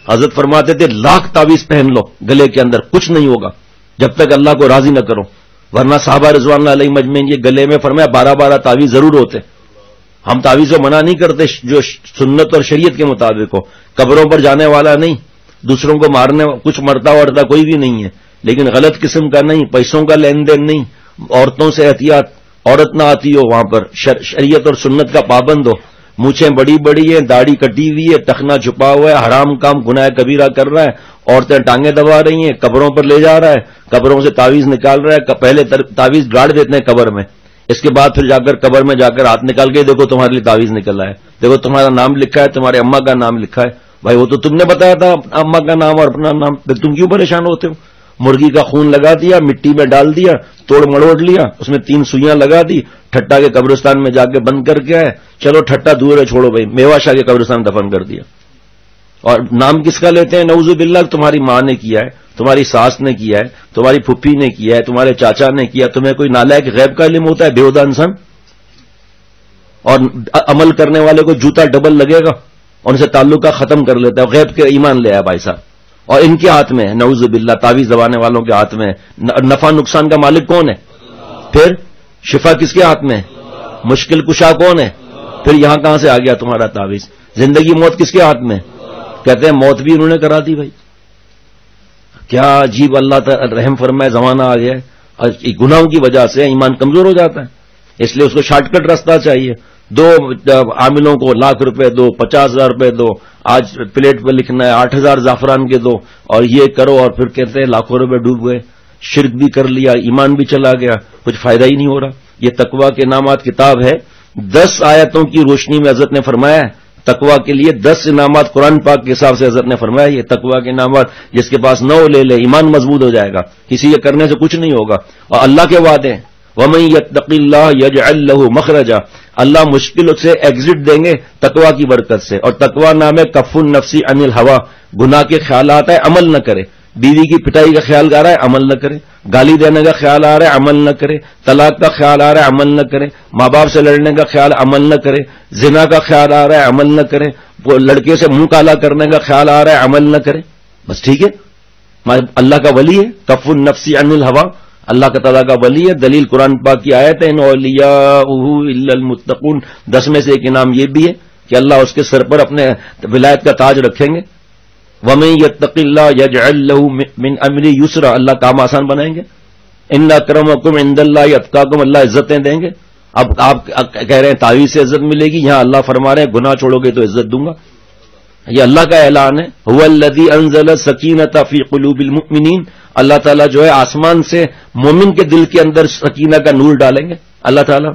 حضرت فرماتے تھے 1,00,000 تعویذ پہن لو گلے کے اندر کچھ نہیں ہوگا جب تک اللہ کو راضی نہ کرو، ورنہ صحابہ رضوان اللہ علیہم اجمعین یہ گلے میں فرمایا 12 تعویذ ضرور ہوتے. ہم تعویذ کو منع نہیں کرتے جو سنت اور شریعت کے مطابق ہو، قبروں پر جانے والا نہیں، دوسروں کو مارنے کچھ مرتا ورتا کوئی بھی نہیں ہے، لیکن غلط قسم کا نہیں، پیسوں کا لین دین نہیں، عورتوں سے احتیاط، عورت نہ آتی ہو وہاں پر، شریعت اور سنت کا پابند ہو، مونچھیں بڑی بڑی ہیں، داڑھی کٹی ہوئی ہے، ٹخنا چھپا ہوا ہے، حرام کام گناہ کبیرہ کر رہا ہے، عورتیں ٹانگیں دبا رہی ہیں، قبروں پر لے جا رہا ہے، قبروں سے تعویذ نکال رہا ہے، پہلے تعویذ گاڑ دیتے ہیں قبر میں، اس کے بعد پھر جا کر قبر میں جا کر ہاتھ نکال کے دیکھو تمہارے لیے تعویذ نکل آیا ہے، دیکھو تمہارا نام لکھا ہے، تمہارے اماں کا نام لکھا ہے. بھائی وہ تو تم نے بتایا تھا اماں کا نام اور اپنا نام، پھر تم کیوں پریشان ہوتے ہو؟ مرغی کا خون لگا دیا، مٹی میں ڈال دیا، توڑ مڑوڑ لیا، اس میں 3 سوئیاں لگا دی، ٹھٹا کے قبرستان میں جا کے بند کر کے آئے، چلو ٹھٹا دور ہے چھوڑو بھائی، میوا شاہ کے قبرستان دفن کر دیا. اور نام کس کا لیتے ہیں؟ نعوذ باللہ تمہاری ماں نے کیا ہے، تمہاری ساس نے کیا ہے، تمہاری پھپھی نے کیا ہے، تمہارے چاچا نے کیا. تمہیں کوئی نالائق غیب کا علم ہوتا ہے؟ بےہودہ انسان. اور عمل کرنے والے کو جوتا ڈبل لگے گا، ان سے تعلق کا ختم کر لیتا ہے، غیب کے ایمان لے آیا بھائی صاحب. اور ان کے ہاتھ میں ہے نعوذ باللہ، تعویذ دبانے والوں کے ہاتھ میں ہے. نفع نقصان کا مالک کون ہے؟ پھر شفا کس کے ہاتھ میں ہے؟ مشکل کشا کون ہے؟ پھر یہاں کہاں سے آ گیا تمہارا تعویذ؟ زندگی موت کس کے ہاتھ میں ہے؟ کہتے ہیں موت بھی انہوں نے کرا دی. بھائی کیا عجیب اللہ تعالی رحم فرمائے زمانہ آ گیا ہے. گناہوں کی وجہ سے ایمان کمزور ہو جاتا ہے، اس لیے اس کو شارٹ کٹ راستہ چاہیے. 2 عاملوں کو 1,00,000 روپے دو، 50,000 روپے دو، آج پلیٹ پہ لکھنا ہے 8,000 زعفران کے دو، اور یہ کرو، اور پھر کہتے ہیں لاکھوں روپے ڈوب گئے، شرک بھی کر لیا، ایمان بھی چلا گیا، کچھ فائدہ ہی نہیں ہو رہا. یہ تقویٰ کے انعامات کتاب ہے، 10 آیتوں کی روشنی میں حضرت نے فرمایا ہے تقویٰ کے لیے 10 انعامات قرآن پاک کے حساب سے حضرت نے فرمایا. یہ تقویٰ کے انعامات جس کے پاس 9 لے لے ایمان مضبوط ہو جائے گا، کسی کے کرنے سے کچھ نہیں ہوگا. اور اللہ کے وعدے وَمَن يَتَّقِ اللَّهَ يَجْعَل لَّهُ مَخْرَجًا، اللہ مشکل سے ایگزٹ دیں گے تقویٰ کی برکت سے. اور تقویٰ نام ہے کف النفس عن الہوا، گناہ کے خیالات ہے عمل نہ کرے، بیوی کی پٹائی کا خیال آ رہا ہے عمل نہ کرے، گالی دینے کا خیال آ رہا ہے عمل نہ کرے، طلاق کا خیال آ رہا ہے عمل نہ کرے، ماں باپ سے لڑنے کا خیال عمل نہ کرے، زنا کا خیال آ رہا ہے عمل نہ کرے، وہ لڑکے سے منہ کالا کرنے کا خیال آ رہا ہے عمل نہ کرے. بس ٹھیک ہے، اللہ کا ولی ہے، کف النفس عن الہوا، اللہ کا تعالیٰ کا ولی ہے. دلیل قرآن پاک کی آیت ہے ان اولیاءہ الا المتقون، 10 میں سے ایک انعام یہ بھی ہے کہ اللہ اس کے سر پر اپنے ولایت کا تاج رکھیں گے. وَمَن يَتَّقِ اللَّهَ يَجْعَل لَّهُ مِنْ أَمْرِهِ يُسْرًا، اللہ کام آسان بنائیں گے. ان اکرمکم عند اللہ اتقاکم، اللہ عزتیں دیں گے. اب آپ کہہ رہے ہیں تعویذ سے عزت ملے گی، یہاں اللہ فرما رہے ہیں گناہ چھوڑو گے تو عزت دوں گا. یہ اللہ کا اعلان ہے، هُوَ الَّذِي أَنزَلَ السَّكِينَةَ فِي قُلُوبِ الْمُؤْمِنِينَ، اللہ تعالیٰ جو ہے آسمان سے مومن کے دل کے اندر سکینہ کا نور ڈالیں گے. اللہ تعالیٰ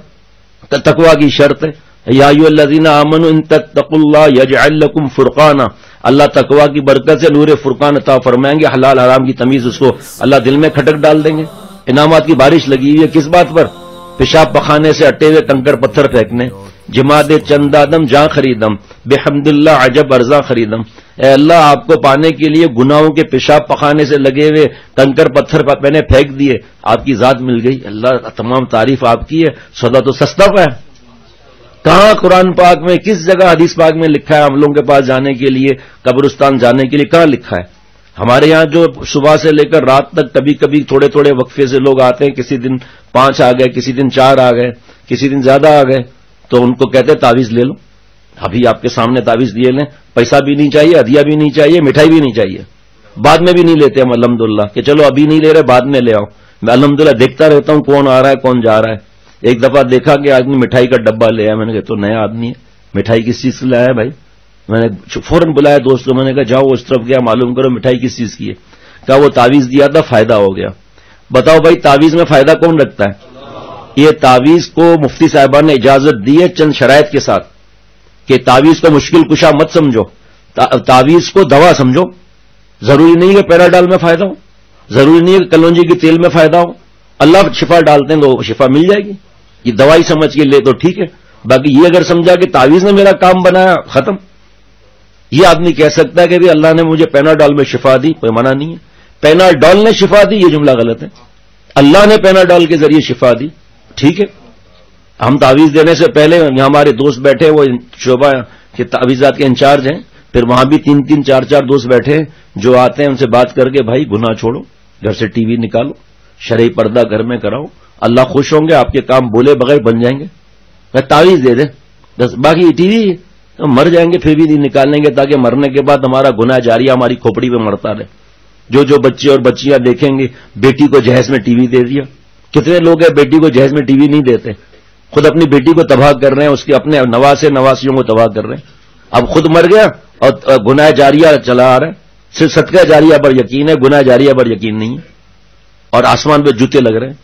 تقویٰ کی شرط ہے، یا ایھا الذین آمنوا ان تتقوا اللہ یجعل لکم فرقانا، اللہ تقویٰ کی برکت سے نور فرقان عطا فرمائیں گے، حلال حرام کی تمیز اس کو اللہ دل میں کھٹک ڈال دیں گے. انعامات کی بارش لگی ہوئی ہے کس بات پر؟ پیشاب پخانے سے اٹے ہوئے کنکر پتھر پھینکنے. جماد چند آدم جاں خریدم، بحمد اللہ عجب ارزاں خریدم. اے اللہ آپ کو پانے کے لیے گناہوں کے پیشاب پخانے سے لگے ہوئے کنکر پتھر میں نے پھینک دیے، آپ کی ذات مل گئی. اللہ تمام تعریف آپ کی ہے، سودا تو سستا پا ہے. کہاں قرآن پاک میں کس جگہ حدیث پاک میں لکھا ہے ہم لوگوں کے پاس جانے کے لیے، قبرستان جانے کے لیے کہاں لکھا ہے؟ ہمارے یہاں جو صبح سے لے کر رات تک کبھی کبھی تھوڑے تھوڑے وقفے سے لوگ آتے ہیں، کسی دن 5 آ گئے، کسی دن 4 آ گئے، کسی دن زیادہ آ گئے، تو ان کو کہتے تعویذ لے لو. ابھی آپ کے سامنے تعویذ دیے لیں، پیسہ بھی نہیں چاہیے، ہدیہ بھی نہیں چاہیے، مٹھائی بھی نہیں چاہیے. بعد میں بھی نہیں لیتے ہم الحمدللہ کہ چلو ابھی نہیں لے رہے بعد میں لے آؤ. میں الحمدللہ دیکھتا رہتا ہوں کون آ رہا ہے کون جا رہا ہے. ایک دفعہ دیکھا کہ آدمی مٹھائی کا ڈبہ لے آیا، میں نے کہا تو نیا آدمی ہے، مٹھائی کس چیز سے لایا ہے بھائی؟ میں نے فوراً بلایا دوست کو، میں نے کہا جاؤ اس طرف گیا معلوم کرو مٹھائی کس چیز کی ہے. کہا وہ تعویذ دیا تھا فائدہ ہو گیا. بتاؤ بھائی تعویذ میں فائدہ کون رکھتا ہے؟ یہ تعویذ کو مفتی صاحبان نے اجازت دی ہے چند شرائط کے ساتھ کہ تعویذ کو مشکل کشا مت سمجھو، تعویذ کو دوا سمجھو. ضروری نہیں کہ پیراڈال میں فائدہ ہو، ضروری نہیں کہ کلونجی کے تیل میں فائدہ ہو. اللہ شفا ڈالتے ہیں تو شفا مل جائے گی. یہ دوائی سمجھ کے لے تو ٹھیک ہے، باقی یہ اگر سمجھا کہ تعویذ نے میرا کام بنایا ختم. یہ آدمی کہہ سکتا ہے کہ اللہ نے مجھے پیناڈول میں شفا دی، کوئی منع نہیں ہے. پیناڈول نے شفا دی یہ جملہ غلط ہے. اللہ نے پیناڈول کے ذریعے شفا دی، ٹھیک ہے. ہم تعویذ دینے سے پہلے یہاں ہمارے دوست بیٹھے وہ شعبہ کے تعویذات کے انچارج ہیں، پھر وہاں بھی 3-3 4-4 دوست بیٹھے جو آتے ہیں ان سے بات کر کے بھائی گناہ چھوڑو، گھر سے ٹی وی نکالو، شرعی پردہ گھر میں کراؤ، اللہ خوش ہوں گے، آپ کے کام بولے بغیر بن جائیں گے۔ تعویذ دے دیں بس، باقی ٹی وی مر جائیں گے پھر بھی نہیں نکالیں گے، تاکہ مرنے کے بعد ہمارا گناہ جاریہ ہماری کھوپڑی پہ مرتا رہے۔ جو بچے اور بچیاں دیکھیں گے بیٹی کو جہیز میں ٹی وی دے دیا، کتنے لوگ ہیں بیٹی کو جہیز میں ٹی وی نہیں دیتے، خود اپنی بیٹی کو تباہ کر رہے ہیں، اس کے اپنے نواسیوں کو تباہ کر رہے ہیں۔ اب خود مر گیا اور گناہ جاریہ چلا آ رہا ہے، صرف صدقہ جاریہ پر یقین ہے، گناہ جاریہ پر یقین نہیں ہے، اور آسمان پہ جوتے لگ رہے ہیں۔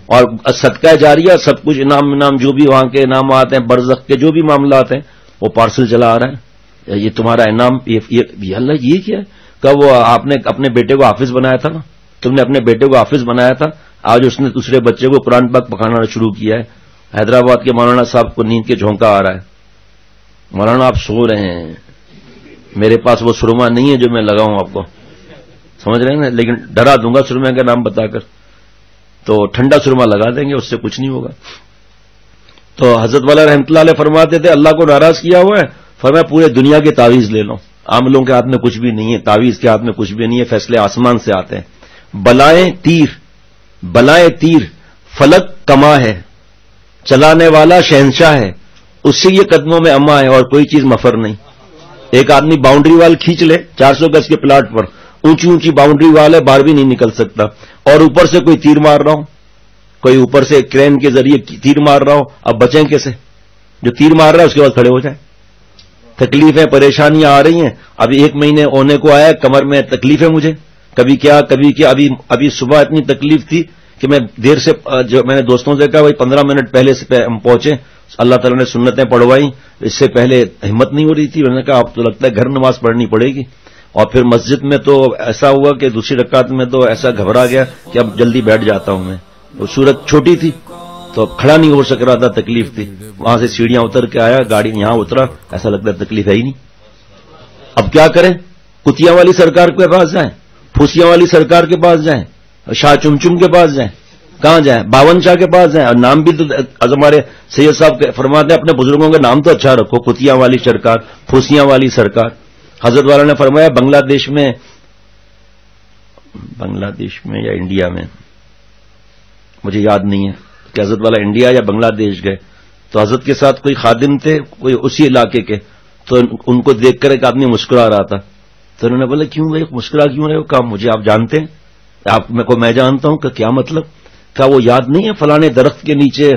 اور صدقہ جاریہ سب کچھ انعام جو بھی وہاں کے انعامات ہیں، برزخ کے جو بھی معاملات ہیں، وہ پارسل چلا آ رہا ہے۔ یہ تمہارا انعام، یہ اللہ یہ کیا ہے؟ کہ وہ آپ نے اپنے بیٹے کو حافظ بنایا تھا نا، تم نے اپنے بیٹے کو حافظ بنایا تھا، آج اس نے دوسرے بچے کو قرآن پاک پکانا شروع کیا ہے۔ حیدرآباد کے مولانا صاحب کو نیند کے جھونکا آ رہا ہے، مولانا آپ سو رہے ہیں، میرے پاس وہ سرما نہیں ہے جو میں لگاؤں آپ کو، سمجھ رہے ہیں نا، لیکن ڈرا دوں گا سرما کا نام بتا کر، تو ٹھنڈا سرما لگا دیں گے، اس سے کچھ نہیں ہوگا۔ تو حضرت والا رحمۃ اللہ علیہ فرماتے تھے اللہ کو ناراض کیا ہوا ہے، فرمایا پورے دنیا کے تعویذ لے لو، عاملوں کے ہاتھ میں کچھ بھی نہیں ہے، تعویذ کے ہاتھ میں کچھ بھی نہیں ہے، فیصلے آسمان سے آتے ہیں۔ بلائیں تیر فلک کما ہے، چلانے والا شہنشاہ ہے، اس سے یہ قدموں میں اما ہے، اور کوئی چیز مفر نہیں۔ ایک آدمی باؤنڈری وال کھینچ لے 400 گز کے پلاٹ پر، اونچی اونچی باؤنڈری وال ہے، باہر بھی نہیں نکل سکتا، اور اوپر سے کوئی تیر مار رہا ہو، کوئی اوپر سے کرین کے ذریعے تیر مار رہا ہو، اب بچیں کیسے؟ جو تیر مار رہا ہے اس کے بعد کھڑے ہو جائیں۔ تکلیفیں پریشانیاں آ رہی ہیں، ابھی 1 مہینے ہونے کو آیا، کمر میں تکلیف ہے مجھے، کبھی کیا ابھی صبح اتنی تکلیف تھی کہ میں دیر سے، جو میں نے دوستوں سے کہا بھائی 15 منٹ پہلے سے ہم پہنچے، اللہ تعالیٰ نے سنتیں پڑھوائی، اس سے پہلے ہمت نہیں ہو رہی تھی، میں نے کہا اب تو لگتا ہے گھر نماز پڑھنی پڑے گی، اور پھر مسجد میں تو ایسا ہوا کہ دوسری رکعت میں تو ایسا گھبرا گیا کہ اب جلدی بیٹھ جاتا ہوں میں، وہ صورت چھوٹی تھی تو کھڑا نہیں ہو سک رہا تھا، تکلیف تھی، وہاں سے سیڑھیاں اتر کے آیا، گاڑی یہاں اترا، ایسا لگتا ہے تکلیف ہے ہی نہیں۔ اب کیا کریں؟ کتیاں والی سرکار کے پاس جائیں، پھوسیاں والی سرکار کے پاس جائیں، شاہ چمچم کے پاس جائیں، کہاں جائیں؟ باون شاہ کے پاس جائیں، اور نام بھی تو ہمارے سید صاحب فرماتے ہیں اپنے بزرگوں کا نام تو اچھا رکھو، کتیاں والی سرکار، پھوسیاں والی سرکار۔ حضرت والا نے فرمایا بنگلہ دیش میں یا انڈیا میں، مجھے یاد نہیں ہے کہ حضرت والا انڈیا یا بنگلہ دیش گئے، تو حضرت کے ساتھ کوئی خادم تھے، کوئی اسی علاقے کے، تو ان کو دیکھ کر ایک آدمی مسکرا رہا تھا، تو انہوں نے بولا کیوں بھائی مسکرا کیوں رہے ہو؟ کہا مجھے آپ جانتے ہیں؟ آپ میں جانتا ہوں۔ کہ کیا مطلب؟ کہا وہ یاد نہیں ہے فلانے درخت کے نیچے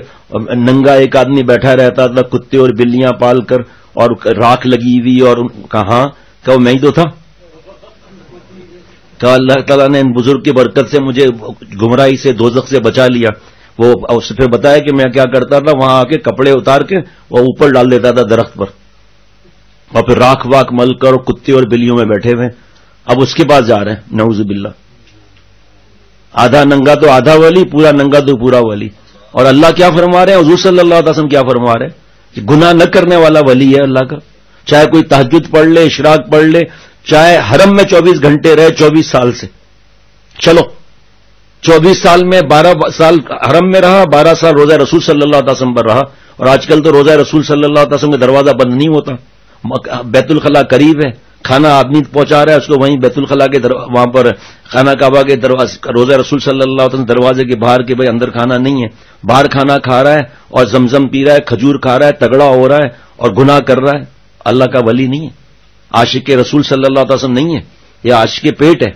ننگا ایک آدمی بیٹھا رہتا تھا کتے اور بلیاں پال کر، اور راکھ لگی ہوئی، اور کہاں؟ کہ وہ میں ہی تو تھا۔ کہ اللہ تعالیٰ نے ان بزرگ کی برکت سے مجھے گمراہی سے، دوزخ سے بچا لیا۔ وہ اس سے پھر بتایا کہ میں کیا کرتا تھا، وہاں آ کے کپڑے اتار کے وہ اوپر ڈال دیتا تھا درخت پر، اور پھر راکھ واک مل کر اور کتے اور بلیوں میں بیٹھے ہوئے، اب اس کے پاس جا رہے ہیں، نعوذ باللہ۔ آدھا ننگا تو آدھا ولی، پورا ننگا تو پورا ولی۔ اور اللہ کیا فرما رہے ہیں، حضور صلی اللہ علیہ وسلم کیا فرما رہے ہیں کہ گناہ نہ کرنے والا ولی ہے اللہ کا، چاہے کوئی تہجد پڑھ لے، اشراق پڑھ لے، چاہے حرم میں 24 گھنٹے رہے 24 سال سے، چلو 24 سال میں 12 سال حرم میں رہا، 12 سال روزہ رسول صلی اللہ علیہ وسلم پر رہا، اور آج کل تو روزہ رسول صلی اللہ علیہ وسلم کا دروازہ بند نہیں ہوتا، بیت الخلاء قریب ہے، کھانا آدمی پہنچا رہا ہے اس کو وہیں بیت الخلاء کے وہاں پر خانہ کعبہ کے روزہ رسول صلی اللہ علیہ وسلم دروازے کے باہر کے بھائی اندر کھانا نہیں ہے، باہر کھانا کھا رہا ہے اور زمزم پی رہا ہے، کھجور کھا رہا ہے، تگڑا ہو رہا ہے اور گناہ کر رہا ہے، اللہ کا ولی نہیں ہے، عاشق رسول صلی اللہ علیہ وسلم نہیں ہے، یہ عاشق پیٹ ہے،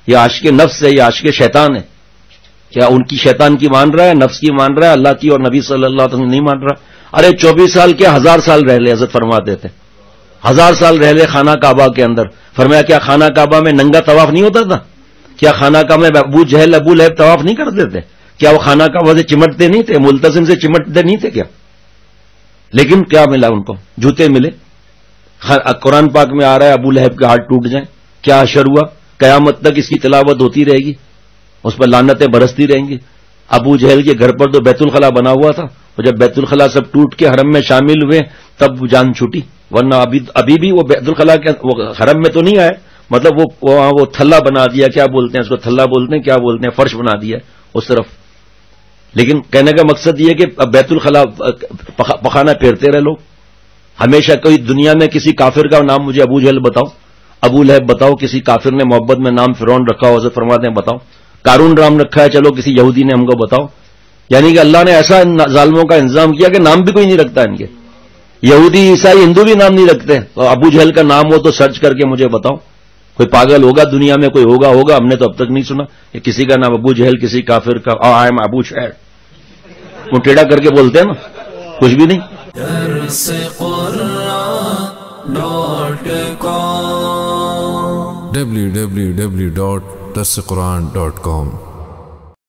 یہ عاشق نفس ہے، یہ عاشق شیطان ہے۔ کیا ان کی شیطان کی مان رہا ہے، نفس کی مان رہا ہے، اللہ کی اور نبی صلی اللہ علیہ وسلم نہیں مان رہا؟ ارے 24 سال کے 1000 سال رہ لے، حضرت فرماتے تھے 1000 سال رہ لے خانہ کعبہ کے اندر، فرمایا کیا خانہ کعبہ میں ننگا طواف نہیں ہوتا تھا؟ کیا خانہ کعبہ میں ابو جہل ابو لہب طواف نہیں کرتے تھے؟ کیا وہ خانہ کعبہ سے چمٹتے نہیں تھے، ملتزم سے چمٹتے نہیں تھے کیا؟ لیکن کیا ملا ان کو؟ جوتے ملے۔ قرآن پاک میں آ رہا ہے ابو لہب کے ہاتھ ٹوٹ جائیں، کیا حشر ہوا؟ قیامت تک اس کی تلاوت ہوتی رہے گی، اس پر لعنتیں برستی رہیں گی۔ ابو جہل کے گھر پر تو بیت الخلاء بنا ہوا تھا، اور جب بیت الخلاء سب ٹوٹ کے حرم میں شامل ہوئے تب جان چھوٹی، ورنہ ابھی بھی وہ بیت الخلاء کے حرم میں تو نہیں آئے، مطلب وہ تھلا بنا دیا، کیا بولتے ہیں اس کو، تھلا بولتے ہیں، کیا بولتے ہیں، فرش بنا دیا اس طرف۔ لیکن کہنے کا مقصد یہ کہ بیت الخلاء پخانا پھیرتے رہے لوگ، ہمیشہ کوئی دنیا میں کسی کافر کا نام مجھے ابو جہل بتاؤ، ابو لہب بتاؤ، کسی کافر نے محبت میں نام فرعون رکھا ہو، حضرت فرماتے ہیں بتاؤ، قارون نام رکھا ہے، چلو کسی یہودی نے ہم کو بتاؤ. یعنی کہ اللہ نے ایسا ظالموں کا انتظام کیا کہ نام بھی کوئی نہیں رکھتا ان کے. یہودی عیسائی ہندو بھی نام نہیں رکھتے، اور ابو جہل کا نام ہو تو سرچ کر کے مجھے بتاؤ. کوئی پاگل ہوگا دنیا میں، کوئی ہوگا ہم نے تو اب تک نہیں سنا کہ کسی کا نام ابو جہل، کسی کافر کا آئی ایم ابو شہر، وہ ٹیڑھا کر کے بولتے ہیں نا، کچھ بھی نہیں. www.darsequran.com